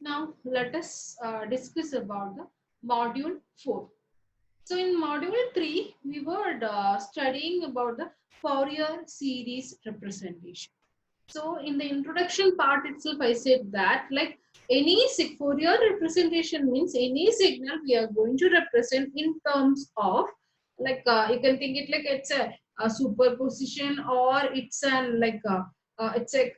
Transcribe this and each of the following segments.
Now let us discuss about the module 4. So in module 3, we were studying about the Fourier series representation. So in the introduction part itself, I said that like any Fourier representation means any signal we are going to represent in terms of like you can think it like it's a superposition, or it's an like it's a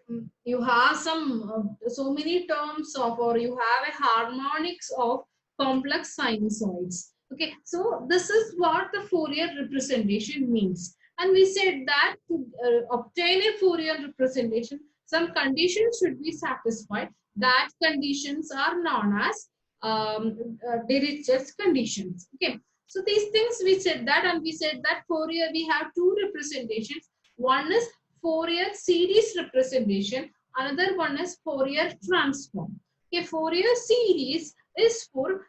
you have some so many terms of, or you have a harmonics of complex sinusoids. Okay, so this is what the Fourier representation means. And we said that to obtain a Fourier representation, some conditions should be satisfied. That conditions are known as Dirichlet's conditions. Okay, so these things we said that, and we said that Fourier we have two representations. One is Fourier series representation. Another one is Fourier transform. Okay, Fourier series is for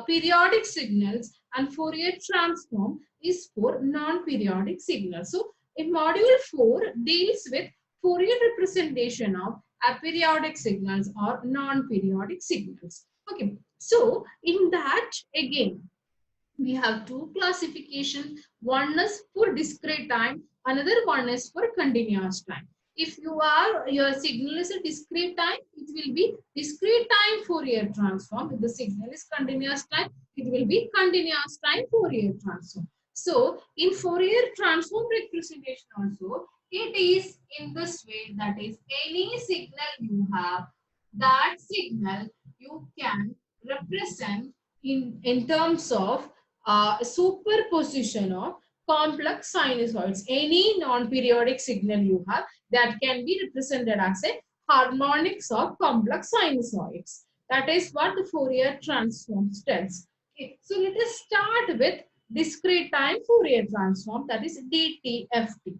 periodic signals, and Fourier transform is for non-periodic signals. So in module 4 deals with Fourier representation of aperiodic signals or non-periodic signals. Okay, so in that again we have two classification. One is for discrete time, another one is for continuous time. If your signal is a discrete time, it will be discrete time Fourier transform. If the signal is continuous time, it will be continuous time Fourier transform. So in Fourier transform representation also, it is in this way, that is any signal you have, that signal you can represent in terms of superposition of complex sinusoids. Any non-periodic signal you have, that can be represented as a harmonics of complex sinusoids. That is what the Fourier transform tells. Okay, so let us start with discrete time Fourier transform, that is DTFT.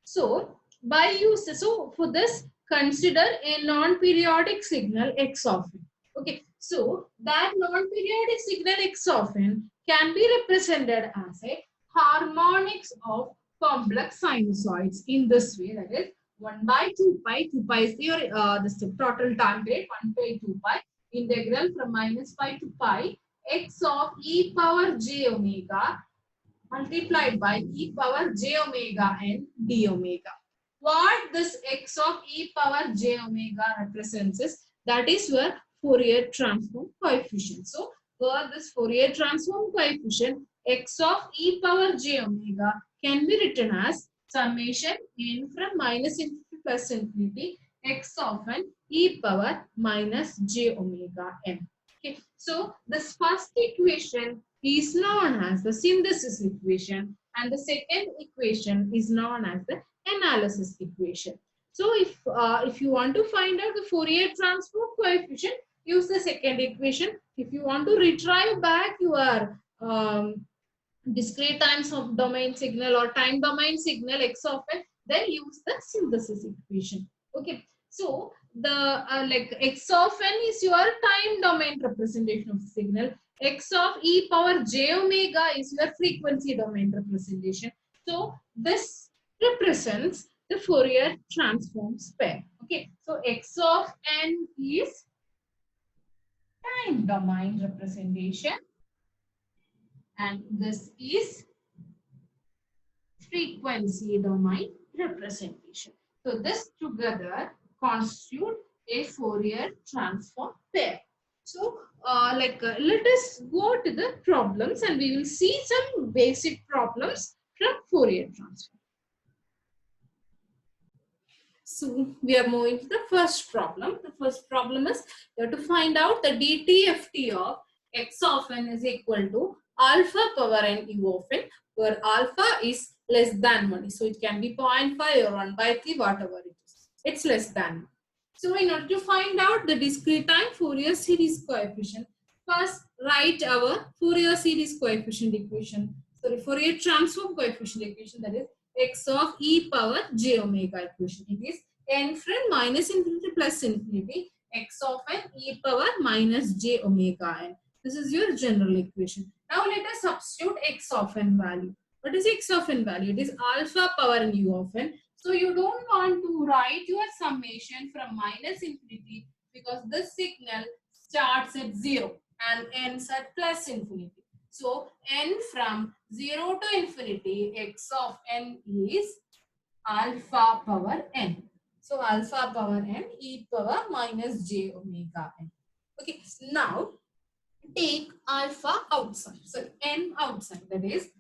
So by use, so for this consider a non-periodic signal X of n. Okay, so that non-periodic signal X of n can be represented as a harmonics of complex sinusoids in this way, that is 1 by 2 pi. 2 pi is your this total time period. 1 by 2 pi integral from minus pi to pi x of e power j omega multiplied by e power j omega n d omega. What this x of e power j omega represents is, that is your Fourier transform coefficient. So for this Fourier transform coefficient, x of e power j omega can be written as summation n from minus infinity plus infinity x of n e power minus j omega n. Okay, so this first equation is known as the synthesis equation, and the second equation is known as the analysis equation. So if you want to find out the Fourier transform coefficient, use the second equation. If you want to retrieve back your discrete times of domain signal or time domain signal x of n, then use the synthesis equation. Okay, so the like x of n is your time domain representation of the signal. X of e power j omega is your frequency domain representation. So this represents the Fourier transforms pair. Okay, so x of n is time domain representation, and this is frequency domain representation. So this together constitute a Fourier transform pair. So let us go to the problems, and we will see some basic problems from Fourier transform. So we are moving to the first problem. The first problem is you have to find out the DTFT of x of n is equal to alpha power n u of n, where alpha is less than 1. So it can be 0.5 or 1 by 3, whatever it is. It's less than 1. So in order to find out the discrete time Fourier series coefficient, first write our Fourier series coefficient equation. Sorry, Fourier transform coefficient equation, that is x of e power j omega equation. It is n from minus infinity plus infinity x of n e power minus j omega n. This is your general equation. Now let us substitute x of n value. What is x of n value? It is alpha power n u of n. So you don't want to write your summation from minus infinity, because this signal starts at 0 and ends at plus infinity. So n from 0 to infinity, x of n is alpha power n. So alpha power n e power minus j omega n. Okay, now take alpha outside. So n outside, that is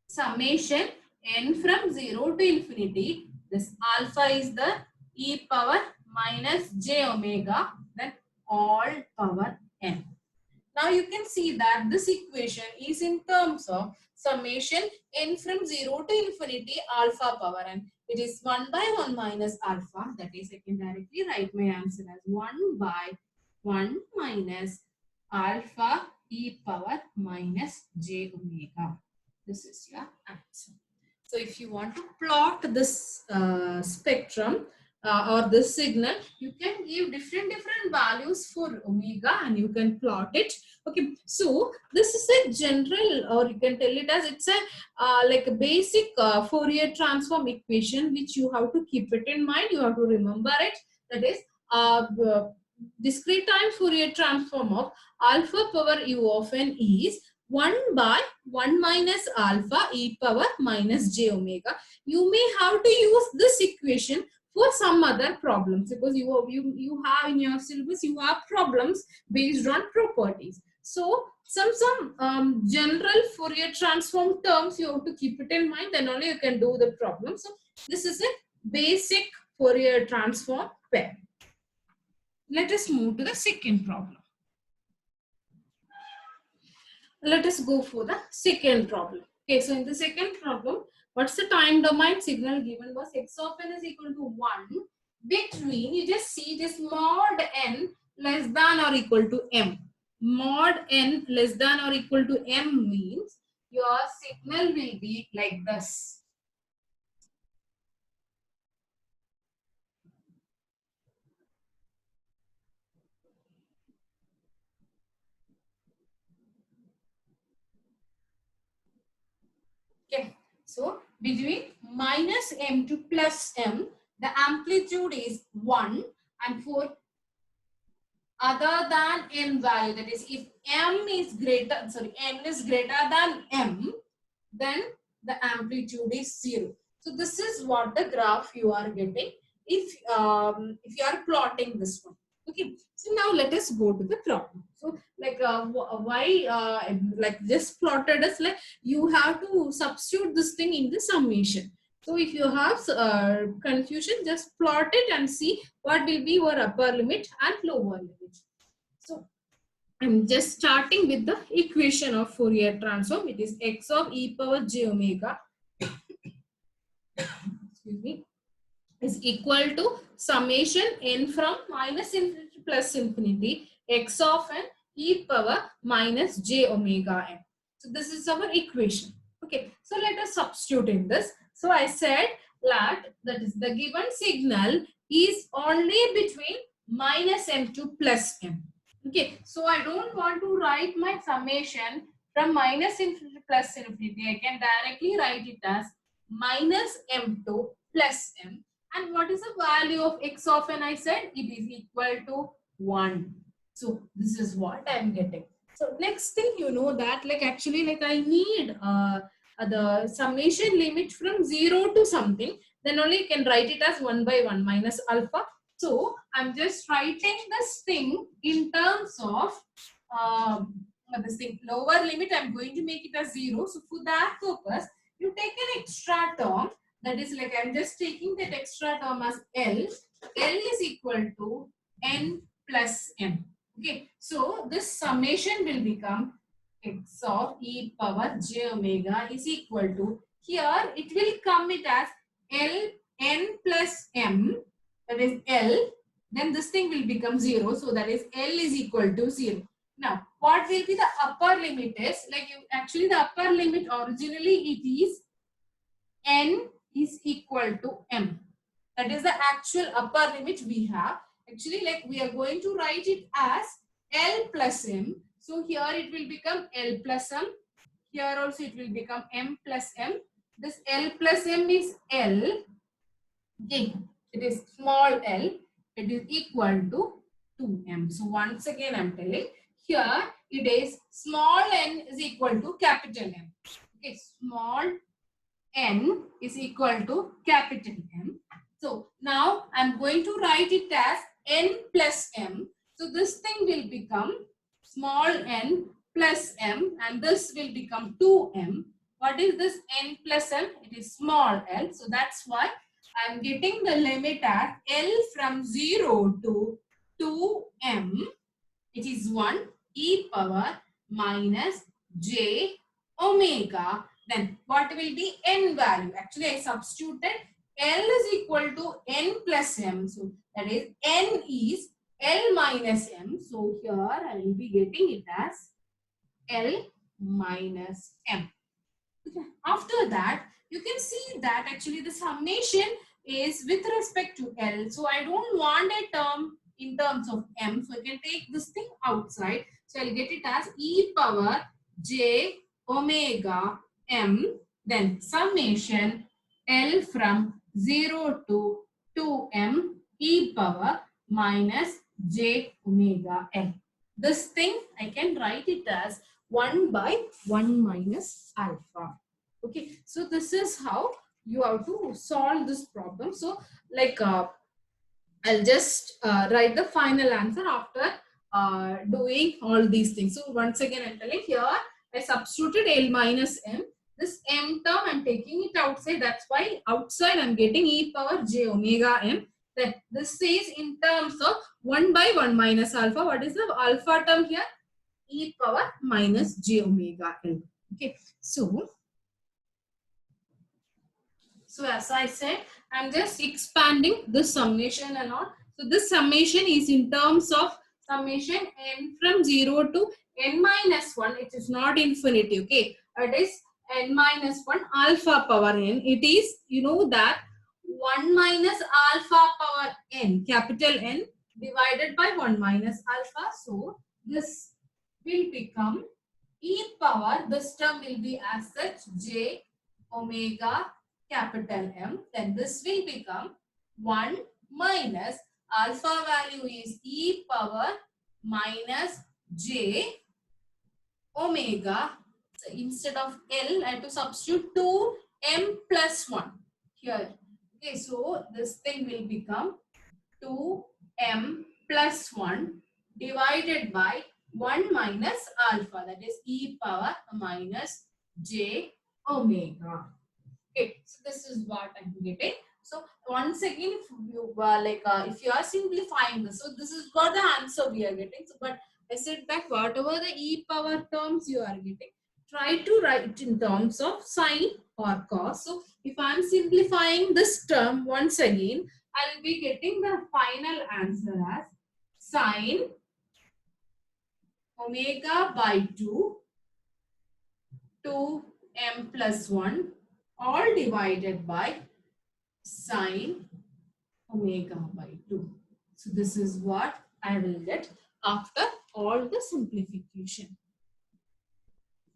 summation n from 0 to infinity. This alpha is the e power minus j omega, then all power n. Now you can see that this equation is in terms of summation n from 0 to infinity alpha power n. It is 1 by 1 minus alpha. That is, I can directly write my answer as 1 by 1 minus alpha e power minus j omega. This is your answer. So if you want to plot this spectrum or this signal, you can give different values for omega and you can plot it. Okay, so this is a general, or you can tell it as it's a like a basic Fourier transform equation which you have to keep it in mind. You have to remember it. That is discrete time Fourier transform of alpha power u of n is 1 by 1 minus alpha e power minus j omega. You may have to use this equation for some other problems, because you have in your syllabus, you have problems based on properties. So some general Fourier transform terms you have to keep it in mind, then only you can do the problem. So this is a basic Fourier transform pair. Let us move to the second problem. Let us go for the second problem. Okay, so in the second problem, what's the time domain? Signal given was x of n is equal to 1 between, you just see this mod n less than or equal to m. Mod n less than or equal to m means your signal will be like this. Okay, so between minus m to plus m, the amplitude is 1, and for other than m value, that is if n is greater than m, then the amplitude is 0. So this is what the graph you are getting if you are plotting this one. Okay, so now let us go to the problem. So like why like just plotted as like you have to substitute this thing in the summation. So if you have confusion, just plot it and see what will be your upper limit and lower limit. So I'm just starting with the equation of Fourier transform. It is x of e power j omega excuse me, is equal to summation n from minus infinity to plus infinity x of n e power minus j omega n. So this is our equation. Okay, so let us substitute in this. So I said that is the given signal is only between minus m to plus m. Okay, so I don't want to write my summation from minus infinity to plus infinity. I can directly write it as minus m to plus m. And what is the value of x of n? I said it is equal to 1. So this is what I am getting. So next thing you know that like actually like I need the summation limit from 0 to something. Then only you can write it as 1 by 1 minus alpha. So I'm just writing this thing in terms of this thing lower limit. I'm going to make it as 0. So for that purpose, you take an extra term. That is like I'm just taking that extra term as L. L is equal to n plus m. Okay. So this summation will become x of e power j omega is equal to, here it will come it as L n plus m. That is L, then this thing will become 0. So that is L is equal to 0. Now, what will be the upper limit is, like actually the upper limit originally it is n is equal to m. That is the actual upper limit we have. Actually, like we are going to write it as L plus m. So here it will become L plus m. Here also it will become m plus m. This L plus m is L. Okay. It is small l, it is equal to 2m. So once again I'm telling here it is small n is equal to capital M. Okay, small n is equal to capital M. So now I'm going to write it as n plus m. So this thing will become small n plus m and this will become 2m. What is this n plus m? It is small l. So that's why I'm getting the limit as L from 0 to 2m. It is 1 e power minus j omega. Then what will be n value? Actually, I substituted L is equal to n plus m. So that is n is L minus m. So here I will be getting it as L minus m. Okay. After that, you can see that actually the summation is with respect to L. So I don't want a term in terms of M. So I can take this thing outside. So I'll get it as e power j omega m. Then summation L from 0 to 2m e power minus j omega m. This thing I can write it as 1 by 1 minus alpha. Okay, so this is how you have to solve this problem. So like I'll just write the final answer after doing all these things. So once again I'm telling here I substituted L minus m. This m term I'm taking it outside. That's why outside I'm getting e power j omega m. That this is in terms of 1 by 1 minus alpha. What is the alpha term here? E power minus j omega l. Okay, so as I said, I'm just expanding this summation and all. So this summation is in terms of summation n from 0 to n minus 1. It is not infinity. Okay, it is n minus 1 alpha power n. It is, you know that 1 minus alpha power n, capital N, divided by 1 minus alpha. So this will become e power, this term will be as such j omega capital M. Then this will become 1 minus alpha value is e power minus j omega. So instead of L, I have to substitute 2m plus 1 here. Okay, so this thing will become 2m plus 1 divided by 1 minus alpha, that is e power minus j omega. Okay, so this is what I'm getting. So once again, if you if you are simplifying this, so this is what the answer we are getting. So, but I said that whatever the e power terms you are getting, try to write in terms of sine or cos. So if I'm simplifying this term once again, I'll be getting the final answer as sine omega by 2m plus 1 all divided by sine omega by 2. So this is what I will get after all the simplification.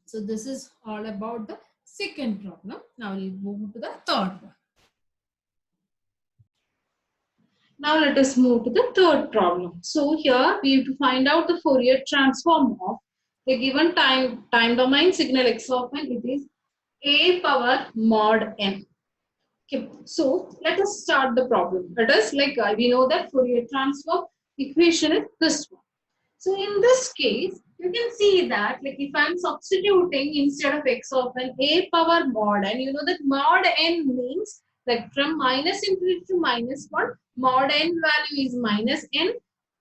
So this is all about the second problem. Now we'll move to the third one. Now let us move to the third problem. So here we have to find out the Fourier transform of the given time domain signal x of n. It is a power mod n. Okay, so let us start the problem. Let us we know that Fourier transform equation is this one. So in this case, you can see that if I'm substituting instead of x of n a power mod n, you know that mod n means from minus infinity to minus 1, mod n value is minus n.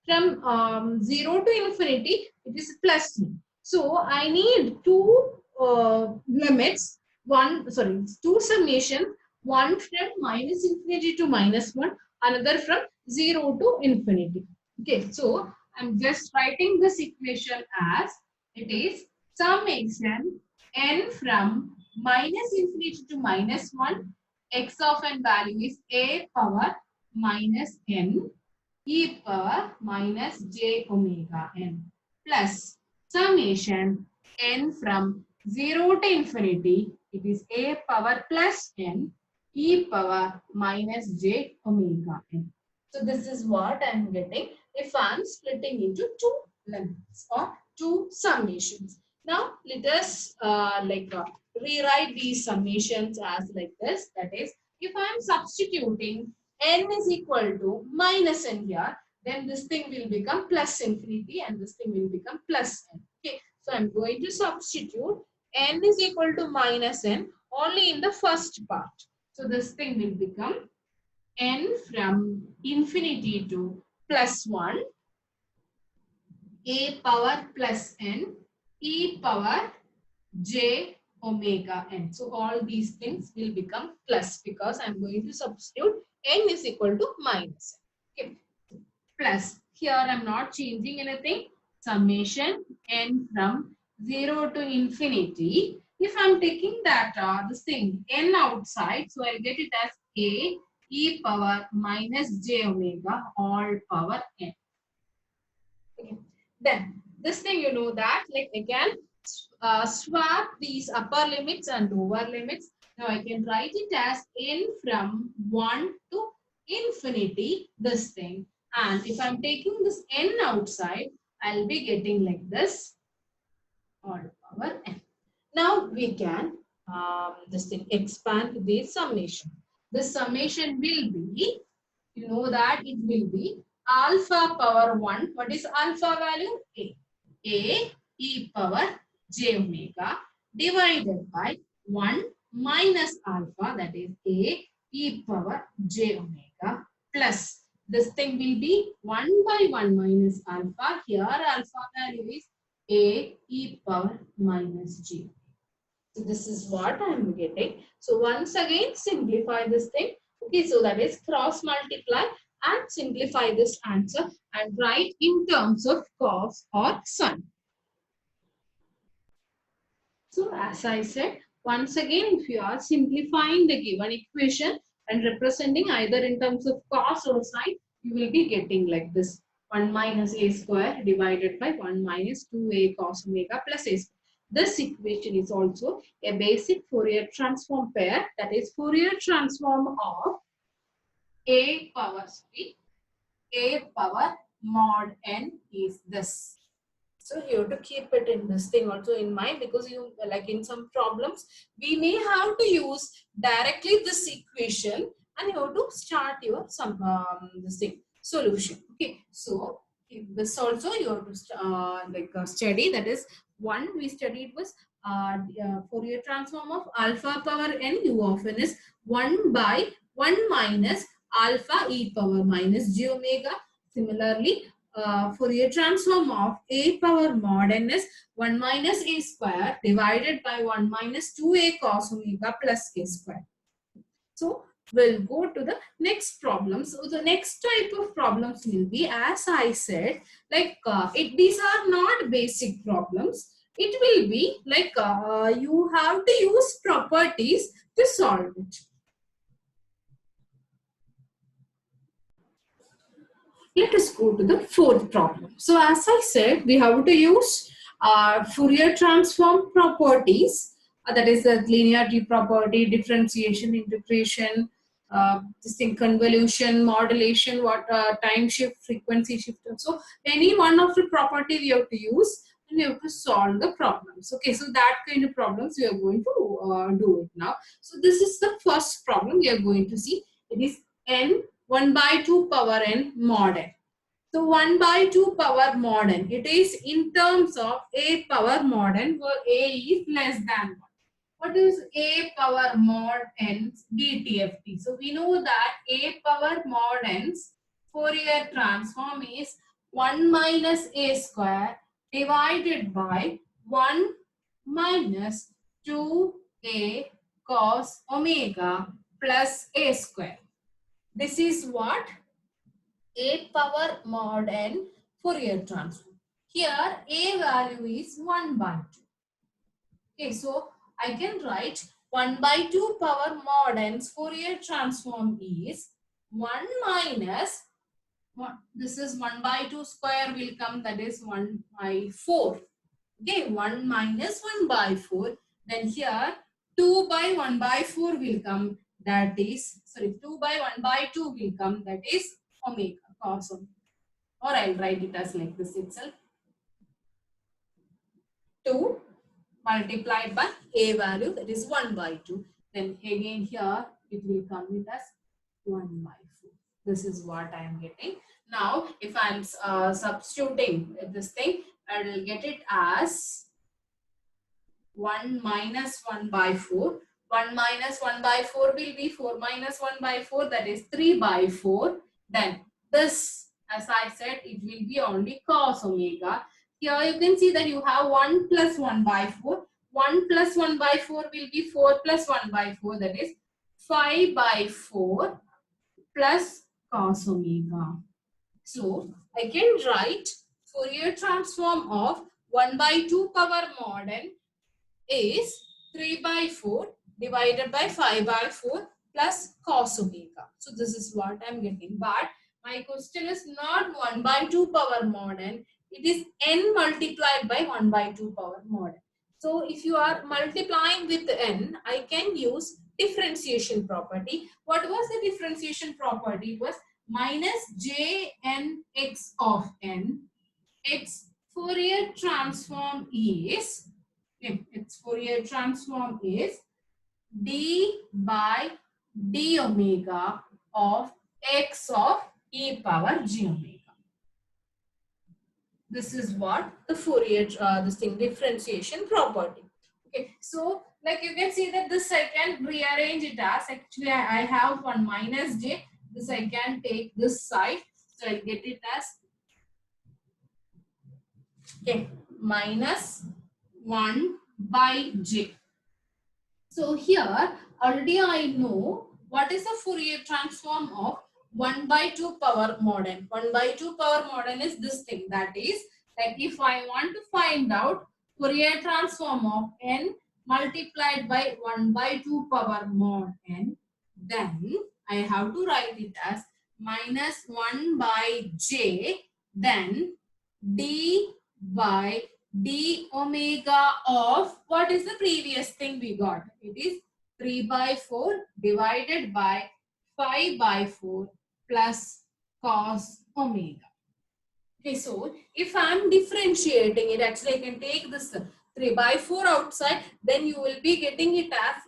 From 0 to infinity, it is plus n. So I need two limits. Two summation. One from minus infinity to minus 1, another from 0 to infinity. Okay, so I'm just writing this equation as it is summation n from minus infinity to minus 1, x of n value is a power minus n e power minus j omega n plus summation n from 0 to infinity, it is a power plus n e power minus j omega n. So this is what I am getting if I am splitting into two limits or two summations. Now let us rewrite these summations as like this. That is, if I am substituting n is equal to minus n here, then this thing will become plus infinity and this thing will become plus n. Okay, so I'm going to substitute n is equal to minus n only in the first part. So this thing will become n from infinity to plus 1, a power plus n, e power j omega n. So all these things will become plus because I'm going to substitute n is equal to minus n. Okay. Plus, here I'm not changing anything. Summation n from 0 to infinity. If I'm taking that this thing n outside, so I'll get it as a e power minus j omega all power n. Okay. Then this thing you know that like again swap these upper limits and lower limits. Now I can write it as n from 1 to infinity this thing. And if I'm taking this n outside, I'll be getting like this all power n. Now we can this thing expand the summation. The summation will be, you know that it will be alpha power 1. What is alpha value? A. A e power j omega divided by 1 minus alpha, that is a e power j omega plus this thing will be 1 by 1 minus alpha. Here alpha value is a e power minus j. So this is what I am getting. So once again simplify this thing. Okay, so that is cross multiply and simplify this answer and write in terms of cos or sin. So as I said, once again, if you are simplifying the given equation and representing either in terms of cos or sine, you will be getting like this 1 minus a square divided by 1 minus 2a cos omega plus a square. This equation is also a basic Fourier transform pair, that is Fourier transform of a power mod n is this. So you have to keep it in this thing also in mind because you like in some problems we may have to use directly this equation and you have to start your some this thing solution. Okay, so this also you have to study. That is one we studied was Fourier transform of alpha power n u of n is 1 by 1 minus alpha e power minus j omega. Similarly, Fourier transform of a power mod n is 1 minus a square divided by 1 minus 2a cos omega plus a square. So we'll go to the next problem. So the next type of problems will be, as I said, like these are not basic problems. It will be like you have to use properties to solve it. Let us go to the fourth problem. So as I said, we have to use Fourier transform properties. That is the linearity property, differentiation, integration, this thing, convolution, modulation, time shift, frequency shift. So any one of the property we have to use and we have to solve the problems. Okay, so that kind of problems we are going to do it now. So this is the first problem we are going to see. It is n 1 by 2 power n mod n. So 1 by 2 power mod n. It is in terms of a power mod n where a is less than 1. What is a power mod n dtft? So we know that a power mod n's Fourier transform is 1 minus a square divided by 1 minus 2a cos omega plus a square. This is what a power mod n Fourier transform. Here a value is 1 by 2. Okay, so I can write 1 by 2 power mod n's Fourier transform is 1 minus, this is 1 by 2 square will come, that is 1 by 4. Okay, 1 minus 1 by 4. Then here 2 by 1 by 4 will come, that is, sorry, 2 by 1 by 2 will come, that is omega, cos omega. Or I'll write it as like this itself. 2 multiplied by a value, that is 1 by 2. Then again here it will come with as 1 by 4. This is what I am getting. Now if I am substituting this thing, I will get it as 1 minus 1 by 4. 1 minus 1 by 4 will be 4 minus 1 by 4, that is 3 by 4. Then this, as I said, it will be only cos omega. Here you can see that you have 1 plus 1 by 4. 1 plus 1 by 4 will be 4 plus 1 by 4, that is 5 by 4 plus cos omega. So I can write Fourier transform of 1 by 2 power mod n is 3 by 4 divided by 5 by 4 plus cos omega. So this is what I am getting. But my question is not 1 by 2 power mod n. It is n multiplied by 1 by 2 power mod n. So if you are multiplying with n, I can use differentiation property. What was the differentiation property? It was minus jnx of n. Its Fourier transform is, its Fourier transform is d by d omega of x of e power g omega. This is what the Fourier this thing differentiation property. Okay, so like you can see that this I can rearrange it as, actually I have one minus j. This I can take this side, so I'll get it as, okay, minus 1 by j. So here already I know what is the Fourier transform of 1 by 2 power mod n. 1 by 2 power mod n is this thing, that is that if I want to find out Fourier transform of n multiplied by 1 by 2 power mod n, then I have to write it as minus 1 by j, then d by d omega of, what is the previous thing we got? It is 3 by 4 divided by 5 by 4 plus cos omega. Okay, so if I am differentiating it, actually I can take this 3 by 4 outside, then you will be getting it as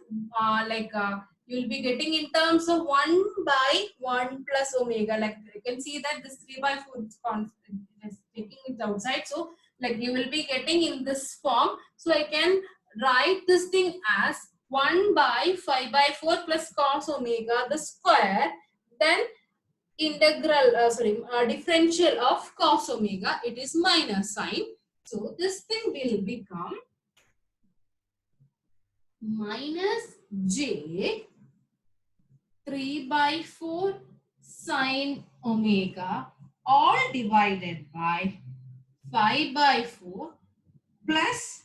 you will be getting in terms of 1 by 1 plus omega. Like you can see that this 3 by 4 is constant, is taking it outside. So like you will be getting in this form. So I can write this thing as 1 by 5 by 4 plus cos omega the square, then integral differential of cos omega, it is minus sign. So this thing will become minus j 3 by 4 sine omega all divided by 5 by 4 plus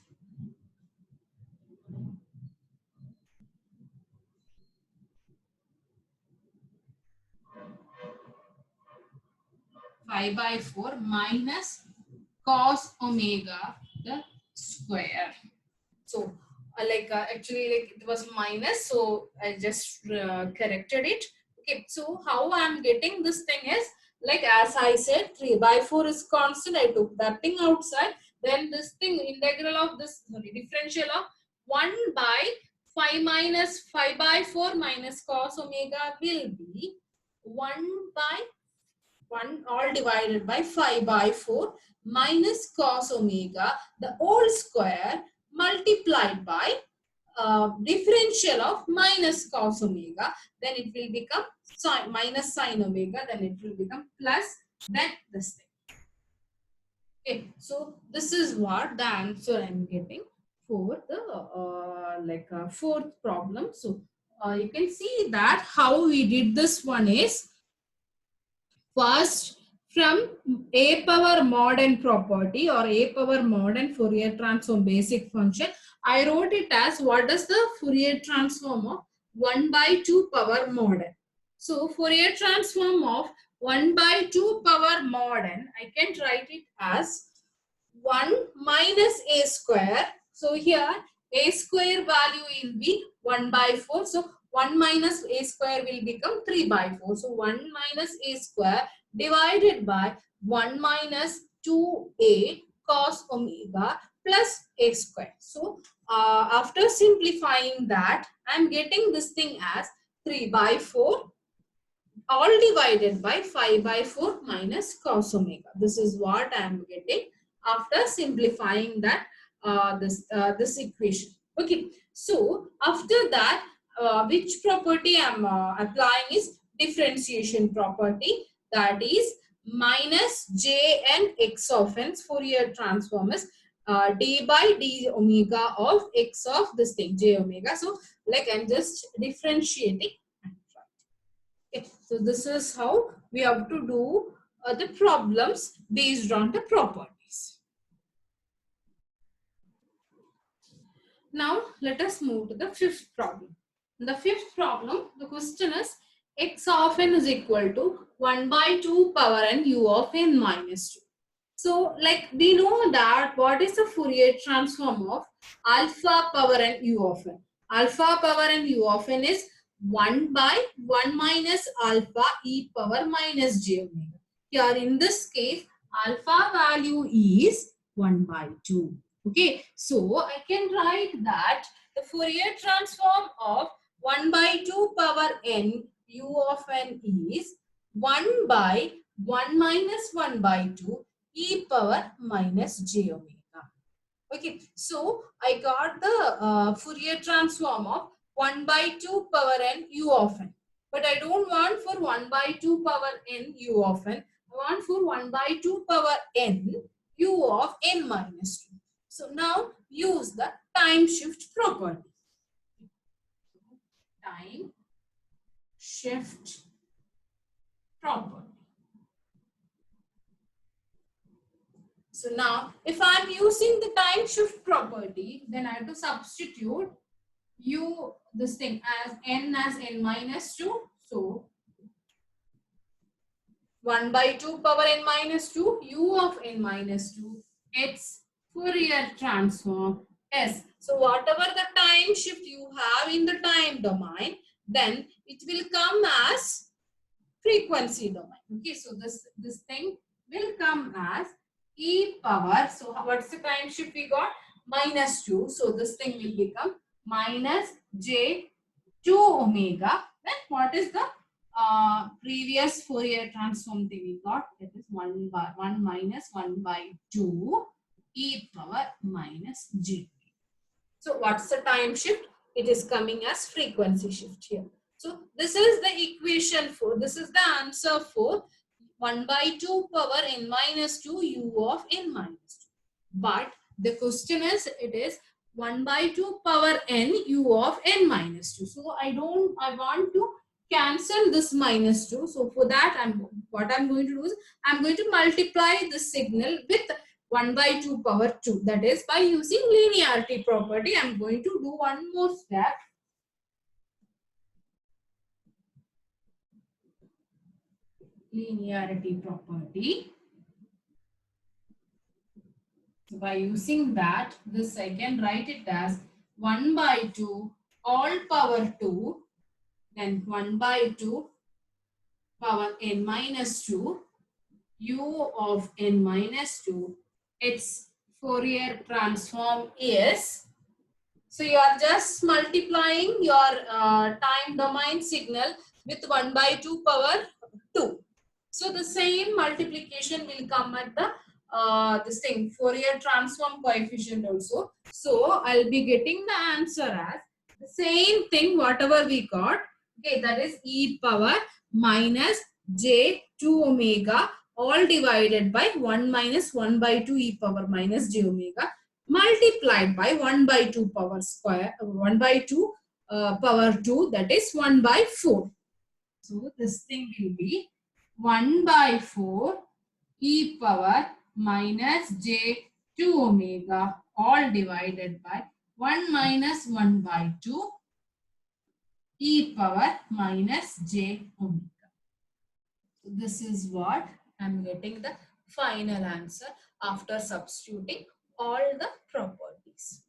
5 by 4 minus cos omega the square. So actually like it was minus, so I just corrected it. Okay, so how I am getting this thing is, like as I said, 3 by 4 is constant. I took that thing outside. Then this thing, integral of this, differential of 1 by 5 minus 5 by 4 minus cos omega will be 1 by 1 all divided by 5 by 4 minus cos omega the whole square multiplied by differential of minus cos omega, then it will become minus sine omega, then it will become plus, then this thing. Okay, so this is what the answer I'm getting for the fourth problem. So you can see that how we did this one is, first, from a power mod n property or a power mod n Fourier transform basic function, I wrote it as what is the Fourier transform of 1 by 2 power mod n. So Fourier transform of 1 by 2 power mod n, I can write it as 1 minus a square. So here a square value will be 1 by 4. So 1 minus a square will become 3 by 4. So 1 minus a square divided by 1 minus 2a cos omega plus a square. So after simplifying that, I am getting this thing as 3 by 4 all divided by 5 by 4 minus cos omega. This is what I am getting after simplifying that this equation. Okay, so after that, which property I am applying is differentiation property, that is minus j and x of n's Fourier transform is d by d omega of x of this thing j omega. So like I'm just differentiating. Okay, so this is how we have to do the problems based on the properties. Now let us move to the fifth problem. In the fifth problem, the question is x of n is equal to 1 by 2 power n u of n minus 2. So like we know that what is the Fourier transform of alpha power n u of n? Alpha power n u of n is 1 by 1 minus alpha e power minus j omega. Here in this case, alpha value is 1 by 2. Okay, so I can write that the Fourier transform of 1 by 2 power n u of n is 1 by 1 minus 1 by 2 e power minus j omega. Okay, so I got the Fourier transform of 1 by 2 power n u of n. But I don't want for 1 by 2 power n u of n. I want for 1 by 2 power n u of n minus 2. So now use the time shift property. Time shift property. So now if I am using the time shift property, then I have to substitute u this thing as n minus 2. So 1 by 2 power n minus 2 u of n minus 2 its Fourier transform s. So whatever the time shift you have in the time domain, then it will come as frequency domain. Okay, so this thing will come as e power. So what's the time shift we got? Minus 2. So this thing will become minus j 2 omega. Then what is the previous Fourier transform thing we got? That is 1 by 1 minus 1 by 2 e power minus j. So what's the time shift? It is coming as frequency shift here. So this is the equation for, this is the answer for 1 by 2 power n minus 2 u of n minus 2. But the question is, it is 1 by 2 power n u of n minus 2. So I want to cancel this minus 2. So for that, what I'm going to do is, I'm going to multiply this signal with 1 by 2 power 2. That is, by using linearity property, I'm going to do one more step. Linearity property. So by using that, this I can write it as 1 by 2 all power 2, then 1 by 2 power n minus 2 u of n minus 2. Its Fourier transform is, so you are just multiplying your time domain signal with 1 by 2 power 2. So the same multiplication will come at the this thing Fourier transform coefficient also. So I'll be getting the answer as the same thing whatever we got. Okay, that is e power minus j 2 omega all divided by 1 minus 1 by 2 e power minus j omega multiplied by 1 by 2 power square, 1 by 2 power 2, that is 1 by 4. So this thing will be 1 by 4 e power minus j 2 omega all divided by 1 minus 1 by 2 e power minus j omega. So this is what I'm getting the final answer after substituting all the properties.